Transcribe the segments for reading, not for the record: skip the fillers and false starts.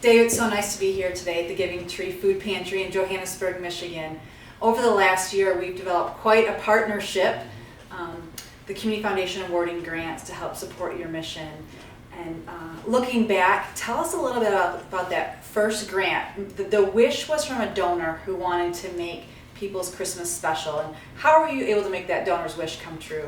Dave, it's so nice to be here today at the Giving Tree Food Pantry in Johannesburg, Michigan. Over the last year, we've developed quite a partnership, the Community Foundation awarding grants to help support your mission. And looking back, tell us a little bit about that first grant. The wish was from a donor who wanted to make people's Christmas special. And how were you able to make that donor's wish come true?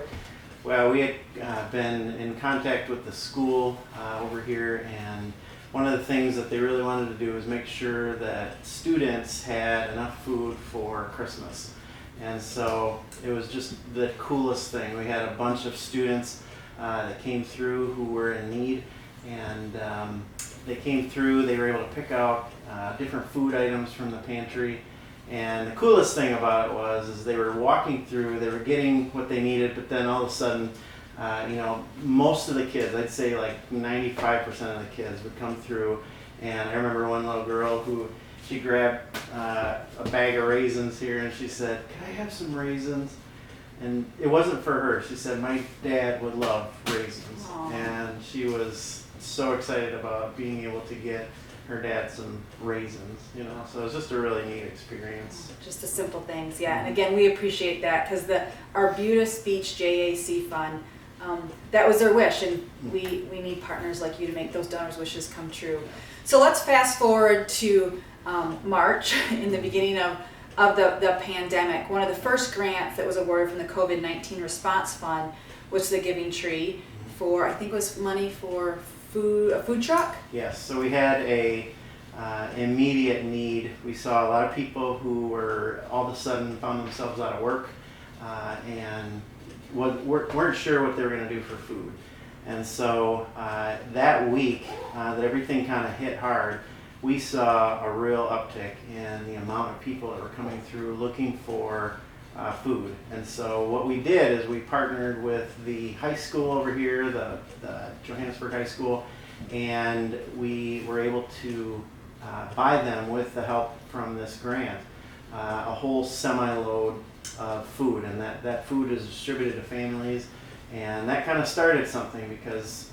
Well, we had been in contact with the school over here, and one of the things that they really wanted to do was make sure that students had enough food for Christmas. And so it was just the coolest thing. We had a bunch of students that came through who were in need, and they came through, they were able to pick out different food items from the pantry. And the coolest thing about it was they were walking through, they were getting what they needed, but then all of a sudden, most of the kids, I'd say like 95% of the kids would come through. And I remember one little girl who, she grabbed a bag of raisins here and she said, "Can I have some raisins?" And it wasn't for her. She said, "My dad would love raisins." Aww. And she was so excited about being able to get her dad some raisins, so it was just a really neat experience. Just the simple things, yeah. And again, we appreciate that because the Arbutus Beach JAC Fund, that was their wish, and we need partners like you to make those donors' wishes come true. So let's fast forward to March, in the beginning of the pandemic. One of the first grants that was awarded from the COVID-19 Response Fund was the Giving Tree for, I think it was money for a food truck? Yes, so we had a immediate need. We saw a lot of people who were all of a sudden found themselves out of work and weren't sure what they were going to do for food. And so that week that everything kind of hit hard, we saw a real uptick in the amount of people that were coming through looking for food. And so what we did is we partnered with the high school over here, the Johannesburg High School, and we were able to buy them, with the help from this grant, a whole semi-load of food. And that food is distributed to families, and that kind of started something because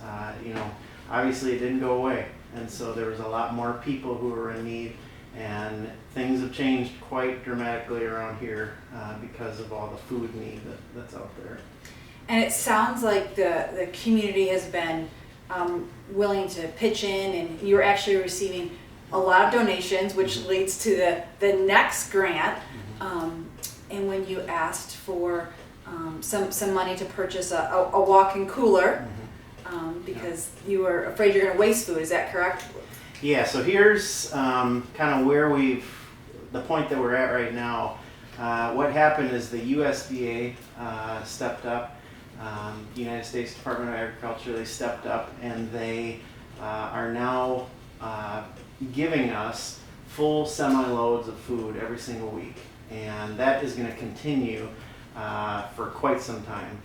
obviously it didn't go away. And so there was a lot more people who were in need, and things have changed quite dramatically around here because of all the food need that's out there. And it sounds like the community has been willing to pitch in, and you're actually receiving a lot of donations, which leads to the next grant. And when you asked for some money to purchase a walk-in cooler, because you were afraid you're going to waste food, is that correct? Yeah, so here's kind of where the point that we're at right now. What happened is the USDA stepped up, the United States Department of Agriculture, they stepped up, and they are now giving us full semi-loads of food every single week. And that is going to continue for quite some time.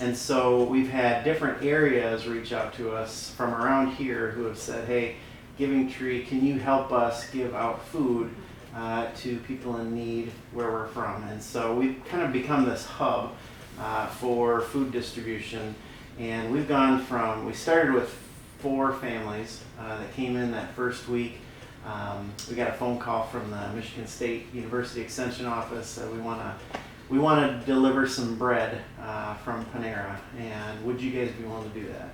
And so we've had different areas reach out to us from around here who have said, "Hey, Giving Tree, can you help us give out food to people in need where we're from?" And so we've kind of become this hub for food distribution. And we've gone from, we started with 4 families that came in that first week. We got a phone call from the Michigan State University Extension Office that we want to deliver some bread from Panera, and would you guys be willing to do that?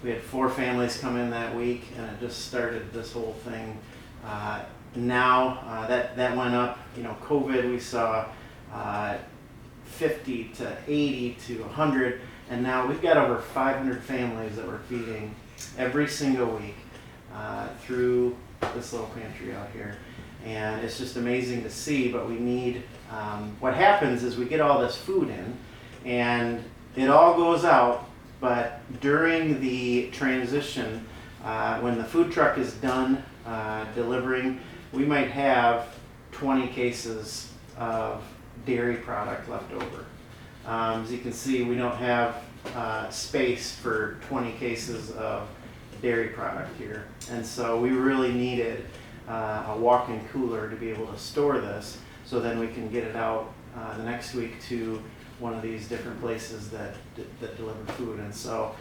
We had 4 families come in that week, and it just started this whole thing. Now that went up. COVID, we saw 50 to 80 to 100, and now we've got over 500 families that we're feeding every single week through this little pantry out here. And it's just amazing to see, but we need, what happens is we get all this food in, and it all goes out, but during the transition, when the food truck is done delivering, we might have 20 cases of dairy product left over. As you can see, we don't have space for 20 cases of dairy product here. And so we really needed a walk-in cooler to be able to store this, so then we can get it out the next week to one of these different places that deliver food. And so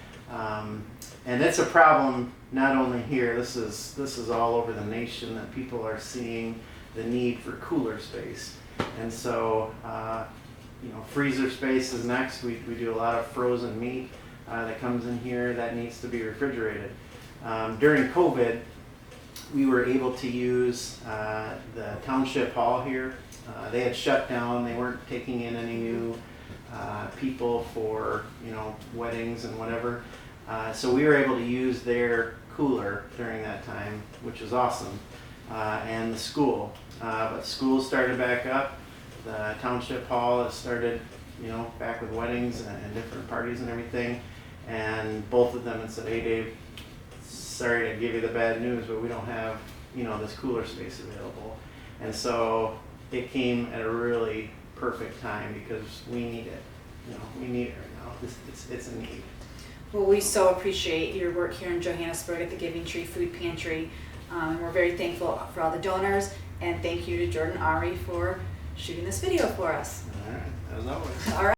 And it's a problem not only here. This is all over the nation that people are seeing the need for cooler space. And so, freezer space is next. We do a lot of frozen meat that comes in here that needs to be refrigerated. During COVID, we were able to use the township hall here. They had shut down. They weren't taking in any new people for weddings and whatever. So we were able to use their cooler during that time, which was awesome. And the school. But school started back up. The township hall has started, back with weddings and different parties and everything. And both of them had said, "Hey Dave, sorry to give you the bad news, but we don't have, this cooler space available." And so it came at a really perfect time because we need it. We need it right now. It's a need. Well, we so appreciate your work here in Johannesburg at the Giving Tree Food Pantry. We're very thankful for all the donors, and thank you to Jordan Ari for shooting this video for us. All right, as always. All right.